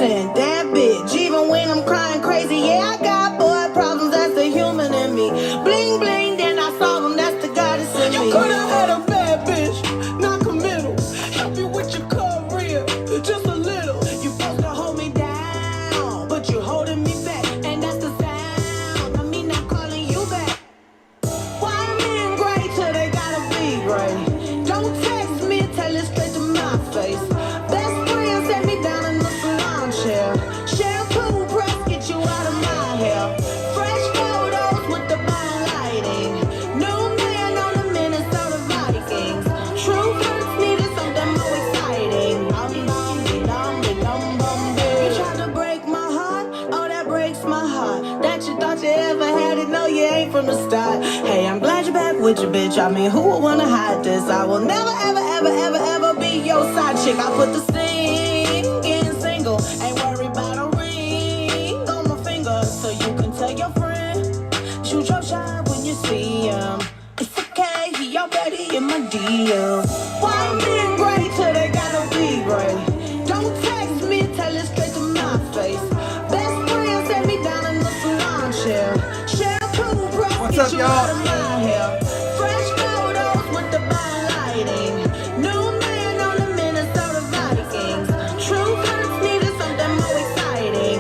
innocent, that bitch. Even when I'm crying crazy, yeah, I got boy problems. That's the human in me. Bling bling, then I solve them. That's the goddess in me. You coulda had a bad bitch, not committal. Help you with your career, just a little. You supposed to hold me down, but you holding me back, and that's the sound of me not calling you back. Why men great till they gotta be great? Don't text me, tell it straight to my face. Best friend set me down in the salon chair. Shampoo press, get you out of my hair. Fresh photos with the bomb lighting. New man on the Minnesota Vikings. True hurts needed something more exciting. You tried to break my heart, oh that breaks my heart. That you thought you ever had it, no you ain't from the start. Hey, I'm glad you're back with your bitch. I mean, who would wanna hide this? I will never, ever, ever, ever, ever be your side chick. I put the sting, getting single. Ain't worried about a ring on my finger. So you can tell your friend, shoot your shot when you see him. It's okay, he already in my DM. Why men great till they gotta be great? Don't text me, tell it straight to my face. Best friend set me down in the salon chair. Shampoo brush, What's get up, you y'all? out of my hair. Fresh photos with the bomb lighting. New man on the Minnesota Vikings. True hurts needed something more exciting.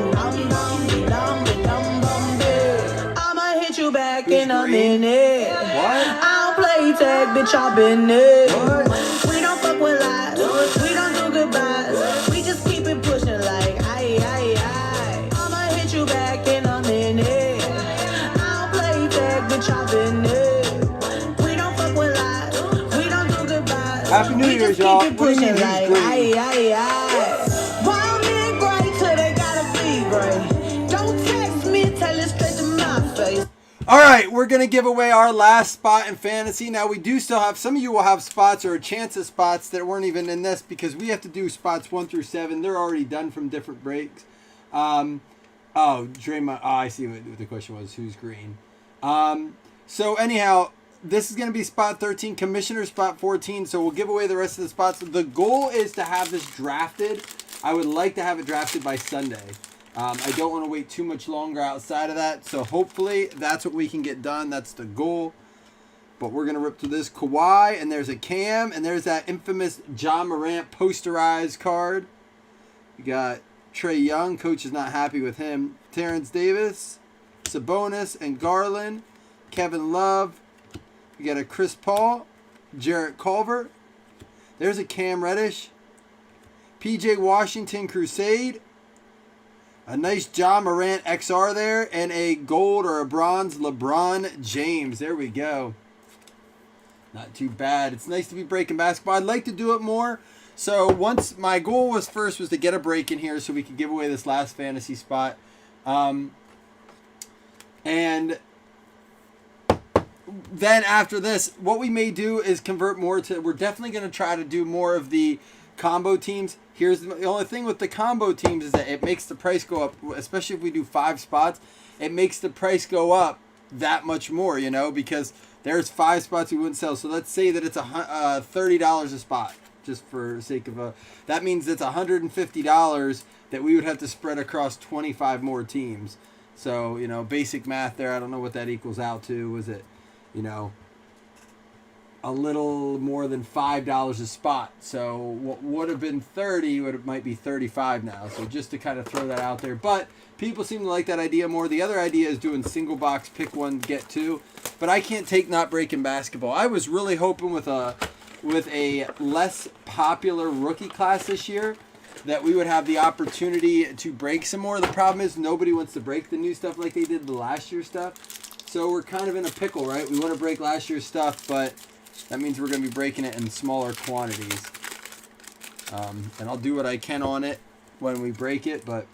I'ma hit you back in a minute. What? I don't play tag, bitch, I've been it. What? We don't fuck with lies. We don't do goodbyes. We just keep it pushing like aye, aye, aye. I'ma hit you back in a minute. I don't play tag, bitch, I've been it. We don't fuck with lies. We don't do goodbyes. Happy New We Year's, just y'all. keep it What do you mean, pushing who's like green? aye, aye, aye. Why men great till they gotta be great? Don't text me, tell it straight to my face. All right, we're going to give away our last spot in fantasy. Now, we do still have, some of you will have spots or a chance of spots that weren't even in this because we have to do spots 1 through 7. They're already done from different breaks. Draymond, I see what the question was. Who's green? So, anyhow, this is going to be spot 13, commissioner spot 14. So, we'll give away the rest of the spots. The goal is to have this drafted. I would like to have it drafted by Sunday. I don't want to wait too much longer outside of that. So hopefully that's what we can get done. That's the goal. But we're going to rip through this. Kawhi, and there's a Cam, and there's that infamous John Morant posterized card. We got Trey Young. Coach is not happy with him. Terrence Davis, Sabonis, and Garland. Kevin Love. We got a Chris Paul. Jarrett Culver. There's a Cam Reddish. PJ Washington Crusade. A nice John Morant XR there, and a gold or a bronze LeBron James. There we go. Not too bad. It's nice to be breaking basketball. I'd like to do it more. So once my goal was to get a break in here so we could give away this last fantasy spot. And then after this, what we may do is convert more to, we're definitely going to try to do more of the combo teams. Here's the only thing with the combo teams is that it makes the price go up, especially if we do 5 spots. It makes the price go up that much more, you know, because there's 5 spots we wouldn't sell. So let's say that it's $30 a spot, just for sake of that means it's $150 that we would have to spread across 25 more teams. So, you know, basic math there. I don't know what that equals out to. Was it, you know, a little more than $5 a spot. So what would have been 30 might be 35 now. So just to kind of throw that out there. But people seem to like that idea more. The other idea is doing single box, pick one, get 2. But I can't take not breaking basketball. I was really hoping with a less popular rookie class this year that we would have the opportunity to break some more. The problem is nobody wants to break the new stuff like they did the last year's stuff. So we're kind of in a pickle, right? We want to break last year's stuff, but that means we're going to be breaking it in smaller quantities. And I'll do what I can on it when we break it, but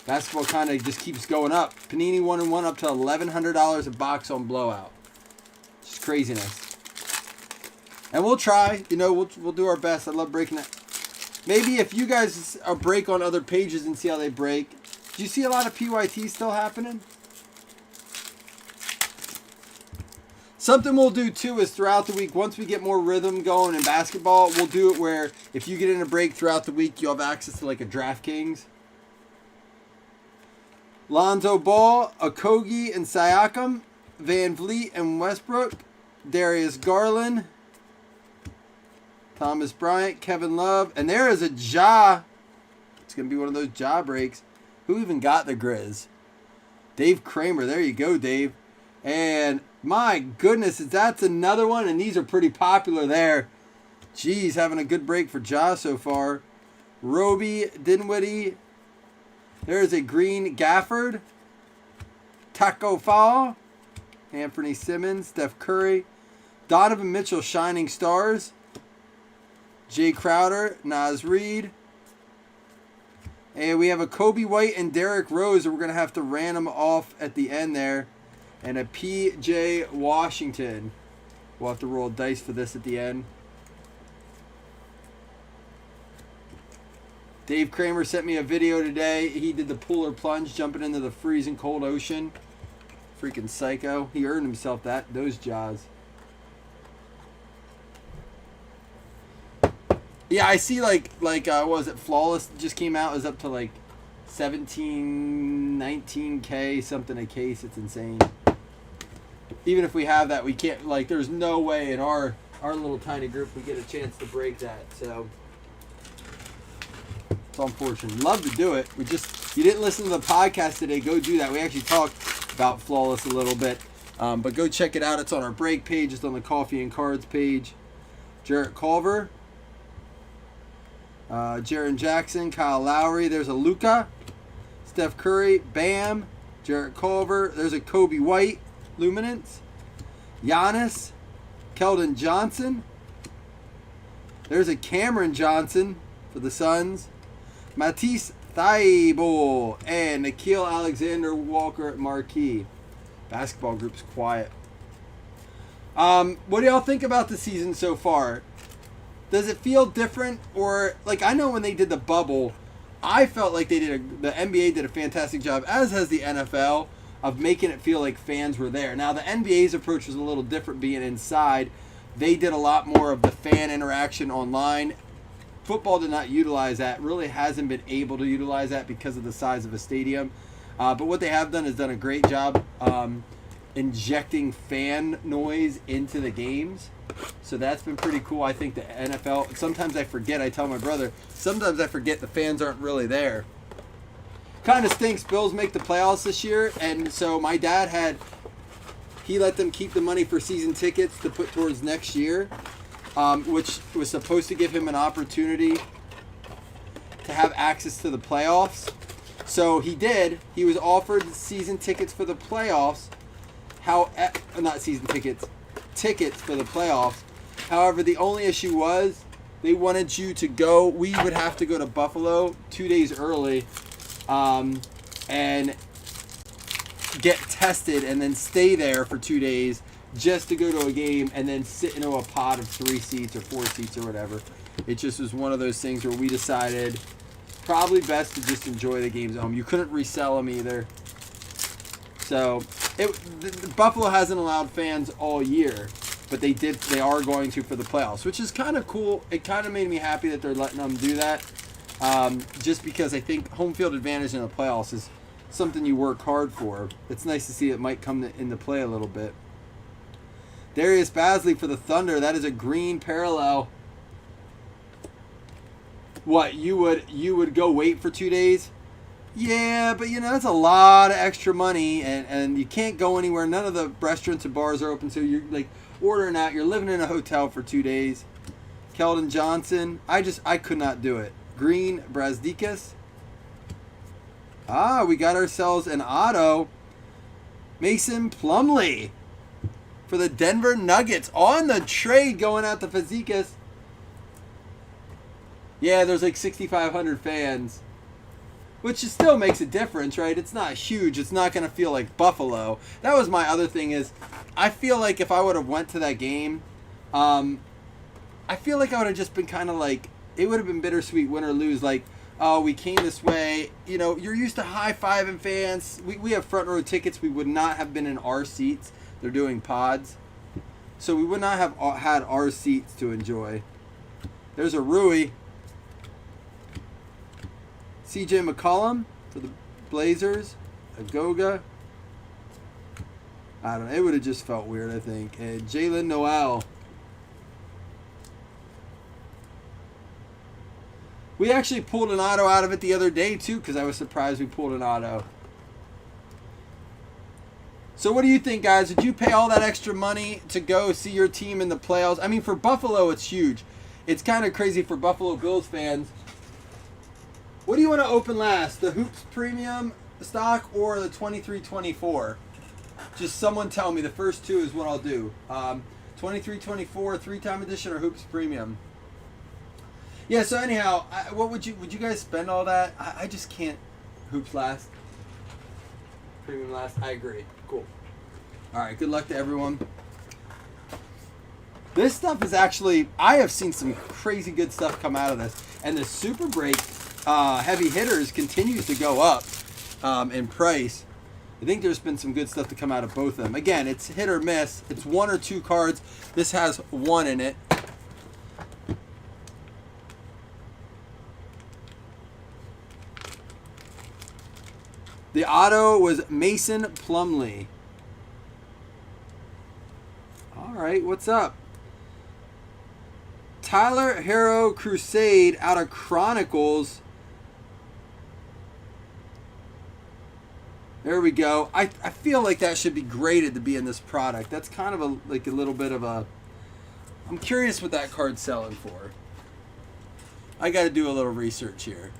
basketball kind of just keeps going up. Panini 1-in-1 up to $1,100 a box on Blowout. Just craziness. And we'll try. You know, we'll do our best. I love breaking it. Maybe if you guys break on other pages and see how they break. Do you see a lot of PYT still happening? Something we'll do too is throughout the week, once we get more rhythm going in basketball, we'll do it where if you get in a break throughout the week, you'll have access to like a DraftKings Lonzo Ball, Okogie and Siakam, Van Vliet and Westbrook, Darius Garland, Thomas Bryant, Kevin Love, and there is a Ja. It's going to be one of those Ja breaks. Who even got the Grizz? Dave Kramer. There you go, Dave. And my goodness, that's another one, and these are pretty popular there. Jeez, having a good break for Ja so far. Roby Dinwiddie. There's a green Gafford. Taco Fall. Anthony Simmons. Steph Curry. Donovan Mitchell, Shining Stars. Jay Crowder. Naz Reid. And we have a Kobe White and Derrick Rose. We're going to have to random off at the end there. And a P.J. Washington. We'll have to roll dice for this at the end. Dave Kramer sent me a video today. He did the polar plunge, jumping into the freezing cold ocean. Freaking psycho. He earned himself those jaws. Yeah, I see what was it, Flawless just came out. It was up to like 17, 19K, something a case. It's insane. Even if we have that, we can't, there's no way in our little tiny group we get a chance to break that. So it's unfortunate. Love to do it. You didn't listen to the podcast today, go do that. We actually talked about Flawless a little bit. But go check it out. It's on our break page. It's on the Coffee and Cards page. Jarrett Culver. Jaren Jackson, Kyle Lowry. There's a Luka. Steph Curry. Bam. Jarrett Culver. There's a Kobe White. Luminance. Giannis. Keldon Johnson. There's a Cameron Johnson for the Suns. Matisse Thybulle and Nikhil Alexander Walker at Marquee. Basketball group's quiet. What do y'all think about the season so far? Does it feel different? Or, I know when they did the bubble, I felt like the NBA did a fantastic job, as has the NFL, of making it feel like fans were there. Now, the NBA's approach was a little different being inside. They did a lot more of the fan interaction online. Football did not utilize that, really hasn't been able to utilize that because of the size of a stadium. But what they have done is done a great job injecting fan noise into the games. So that's been pretty cool. I think the NFL, sometimes I forget, I tell my brother, sometimes I forget the fans aren't really there. Kind of stinks. Bills make the playoffs this year, and so my dad he let them keep the money for season tickets to put towards next year. Which was supposed to give him an opportunity to have access to the playoffs. So he did. He was offered season tickets for the playoffs. Not season tickets. Tickets for the playoffs. However, the only issue was they wanted you to go. We would have to go to Buffalo 2 days early and get tested and then stay there for 2 days just to go to a game and then sit into a pod of 3 seats or 4 seats or whatever. It just was one of those things where we decided probably best to just enjoy the games at home. You couldn't resell them either. So Buffalo hasn't allowed fans all year, but they are going to for the playoffs, which is kind of cool. It kind of made me happy that they're letting them do that, just because I think home field advantage in the playoffs is something you work hard for. It's nice to see it might come into play a little bit. Darius Bazley for the Thunder. That is a green parallel. What, you would go wait for 2 days? Yeah, but that's a lot of extra money, and you can't go anywhere. None of the restaurants and bars are open, so you're ordering out. You're living in a hotel for 2 days. Keldon Johnson. I could not do it. Green Brazdeikis. We got ourselves an auto. Mason Plumlee for the Denver Nuggets on the trade going out to Fazekas. Yeah, there's 6,500 fans, which still makes a difference, right? It's not huge. It's not going to feel like Buffalo. That was my other thing is I feel like if I would have went to that game, I feel like I would have just been kind of it would have been bittersweet, win or lose. Oh, we came this way. You're used to high-fiving fans. We have front row tickets. We would not have been in our seats. They're doing pods. So we would not have had our seats to enjoy. There's a Rui. CJ McCollum for the Blazers. Agoga. I don't know. It would have just felt weird, I think. And Jalen Noel. We actually pulled an auto out of it the other day, too, because I was surprised we pulled an auto. So what do you think, guys? Did you pay all that extra money to go see your team in the playoffs? I mean, for Buffalo, it's huge. It's kind of crazy for Buffalo Bills fans. What do you want to open last? The Hoops Premium stock or the 23-24? Just someone tell me. The first two is what I'll do. 23-24, 3-time edition, or Hoops Premium? Yeah, so anyhow, what would you guys spend all that? I just can't. Hoops last. Premium last. I agree. Cool. All right, good luck to everyone. This stuff is actually, I have seen some crazy good stuff come out of this. And the Super Break heavy hitters continues to go up in price. I think there's been some good stuff to come out of both of them. Again, it's hit or miss. It's 1 or 2 cards. This has 1 in it. The auto was Mason Plumlee. All right, what's up? Tyler Hero Crusade out of Chronicles. There we go. I feel like that should be graded to be in this product. That's kind of a little bit of a... I'm curious what that card's selling for. I got to do a little research here.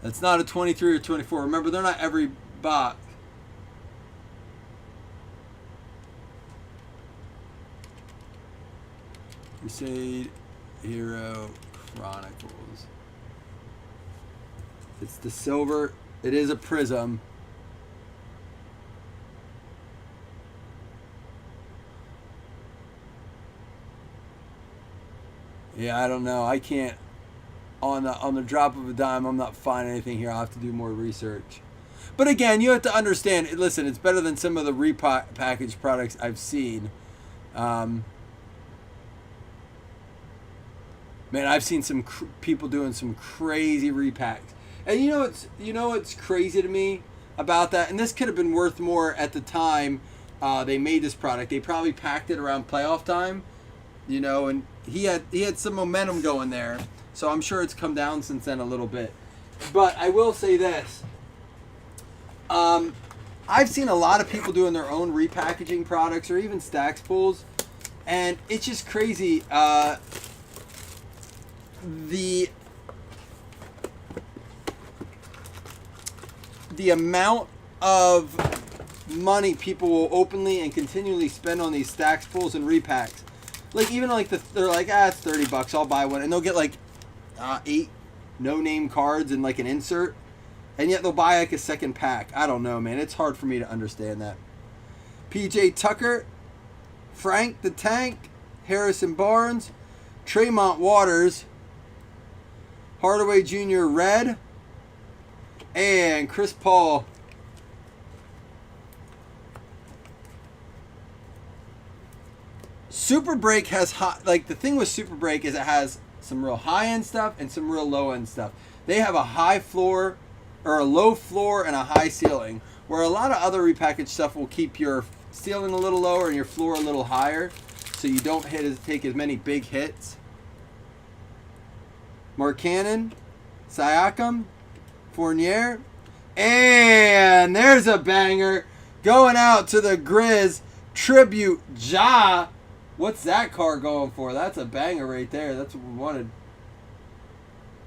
That's not a 23 or 24. Remember, they're not every box. Crusade Hero Chronicles. It's the silver. It is a prism. Yeah, I don't know. I can't. On the drop of a dime, I'm not finding anything here. I'll have to do more research. But again, you have to understand. Listen, it's better than some of the repackaged products I've seen. Man, I've seen some people doing some crazy repacks. And you know what's crazy to me about that? And this could have been worth more at the time they made this product. They probably packed it around playoff time, and he had some momentum going there. So I'm sure it's come down since then a little bit. But I will say this. I've seen a lot of people doing their own repackaging products or even stacks pulls. And it's just crazy. The amount of money people will openly and continually spend on these stacks pulls and repacks. Like even like they're like, it's $30, I'll buy one, and they'll get like 8 no-name cards and like an insert, and yet they'll buy like a second pack. I don't know, man. It's hard for me to understand that. PJ Tucker, Frank the Tank, Harrison Barnes, Tremont Waters, Hardaway Jr. Red, and Chris Paul. Super Break has the thing with Super Break is it has some real high-end stuff and some real low-end stuff. They have a high floor or a low floor and a high ceiling, where a lot of other repackaged stuff will keep your ceiling a little lower and your floor a little higher, so you don't take as many big hits. Markkanen, Siakam, Fournier, and there's a banger going out to the Grizz. Tribute Ja. What's that card going for? That's a banger right there. That's what we wanted.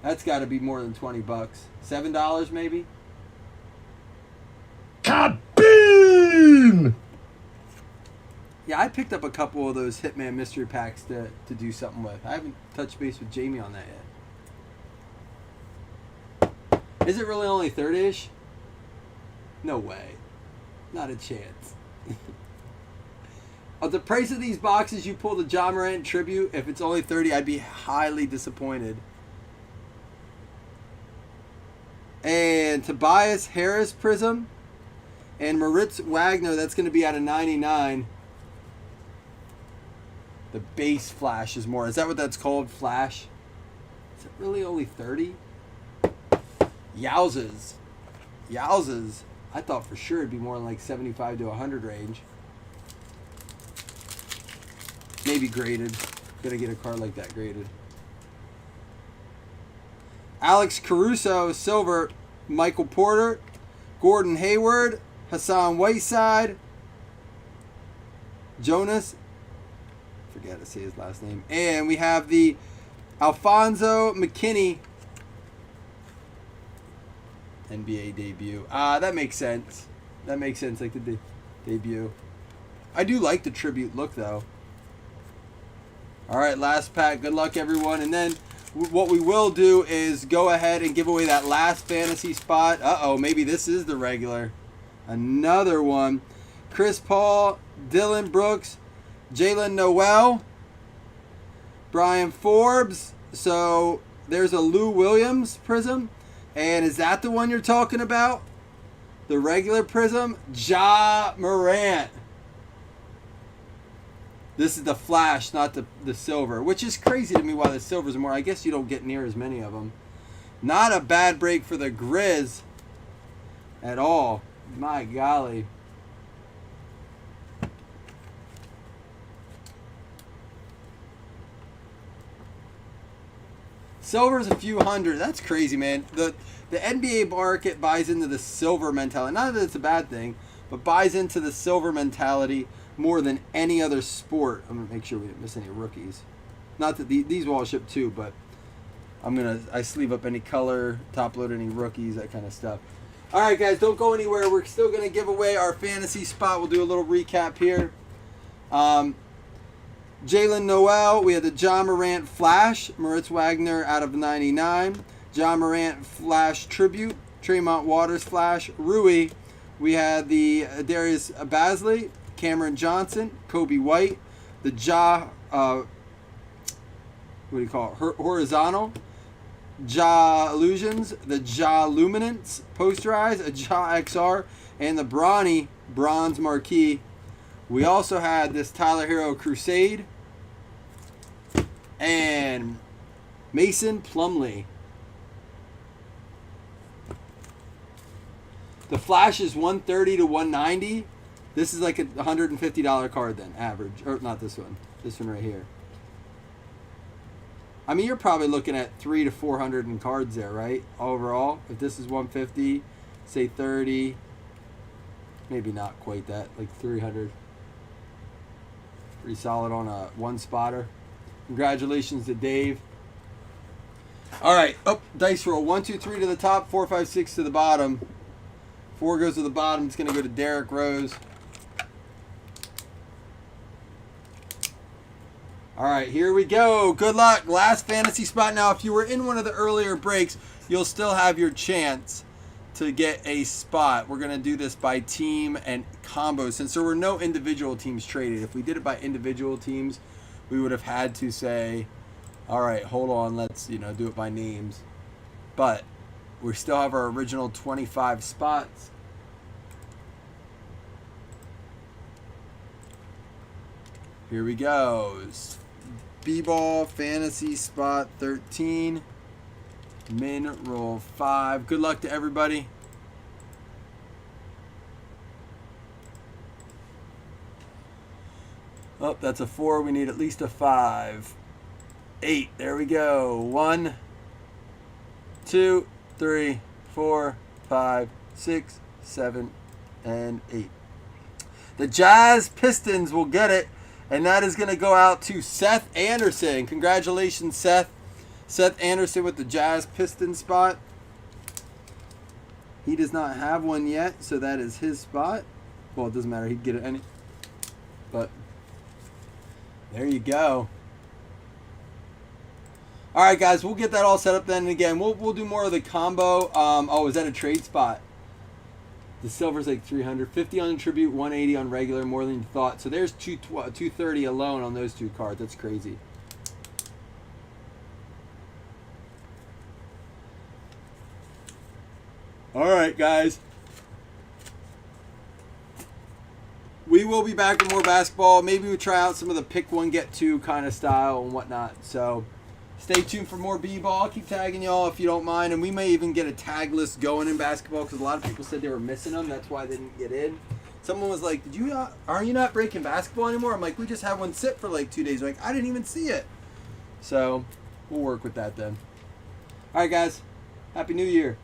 That's got to be more than $20. $7 maybe? Kaboom! Yeah, I picked up a couple of those Hitman mystery packs to do something with. I haven't touched base with Jamie on that yet. Is it really only 30-ish? No way. Not a chance. At the price of these boxes, you pull the Ja Morant tribute. If it's only 30, I'd be highly disappointed. And Tobias Harris Prism. And Moritz Wagner, that's going to be out of 99. The base flash is more. Is that what that's called? Flash? Is it really only 30? Yowzers. Yowzers. I thought for sure it'd be more like 75 to 100 range. Maybe graded. Gotta get a card like that graded. Alex Caruso, silver. Michael Porter. Gordon Hayward. Hassan Whiteside. Jonas. Forget to say his last name. And we have the Alfonso McKinney NBA debut. That makes sense. That makes sense, like the debut. I do like the tribute look, though. All right, last pack. Good luck, everyone. And then what we will do is go ahead and give away that last fantasy spot. Uh-oh, maybe this is the regular. Another one. Chris Paul, Dylan Brooks, Jalen Noel, Brian Forbes. So there's a Lou Williams prism. And is that the one you're talking about? The regular prism? Ja Morant. This is the flash, not the silver. Which is crazy to me why the silvers are more. I guess you don't get near as many of them. Not a bad break for the Grizz at all. My golly. Silver's a few hundred. That's crazy, man. The NBA market buys into the silver mentality. Not that it's a bad thing, but buys into the silver mentality more than any other sport. I'm gonna make sure we didn't miss any rookies. Not that these will all ship too, but I sleeve up any color, top load any rookies, that kind of stuff. All right, guys, don't go anywhere. We're still gonna give away our fantasy spot. We'll do a little recap here. Jalen Noel, we had the Ja Morant Flash, Moritz Wagner out of 99. Ja Morant Flash Tribute, Tremont Waters Flash, Rui. We had the Darius Bazley, Cameron Johnson, Kobe White, the what do you call it? Horizontal, Ja Illusions, the Ja Luminance Posterize, a Ja XR, and the Bronny Bronze Marquee. We also had this Tyler Hero Crusade and Mason Plumlee. The Flash is 130 to 190. This is like a $150 card then, average. Or not this one. This one right here. I mean, you're probably looking at 300 to 400 in cards there, right? Overall, if this is 150, say 30, maybe not quite that, like 300. Pretty solid on a one spotter. Congratulations to Dave. All right, dice roll. 1, 2, 3 to the top, 4, 5, 6 to the bottom. 4 goes to the bottom. It's going to go to Derek Rose. All right, here we go. Good luck. Last fantasy spot. Now, if you were in one of the earlier breaks, you'll still have your chance to get a spot. We're going to do this by team and combo. Since there were no individual teams traded, if we did it by individual teams, we would have had to say, all right, hold on, let's do it by names. But we still have our original 25 spots. Here we go. B-Ball Fantasy Spot 13. Min roll 5. Good luck to everybody. Oh, that's a 4. We need at least a 5. 8. There we go. 1, 2, 3, 4, 5, 6, 7, and 8. The Jazz Pistons will get it, and that is going to go out to Seth Anderson. Congratulations, Seth. Seth Anderson with the Jazz Pistons spot. He does not have one yet, so that is his spot. Well, it doesn't matter. He'd get it any. But there you go. All right, guys, we'll get that all set up then. And again, we'll do more of the combo. Oh, is that a trade spot? The silver's like 350 on tribute, 180 on regular, more than you thought. So there's 230 alone on those 2 cards. That's crazy. All right, guys. We will be back with more basketball. Maybe we try out some of the pick one, get two kind of style and whatnot. So Stay tuned for more B-ball. I'll keep tagging y'all if you don't mind. And we may even get a tag list going in basketball because a lot of people said they were missing them. That's why they didn't get in. Someone was like, are you not breaking basketball anymore? I'm like, we just had one sit for like 2 days. Like, I didn't even see it. So, we'll work with that then. All right, guys. Happy New Year.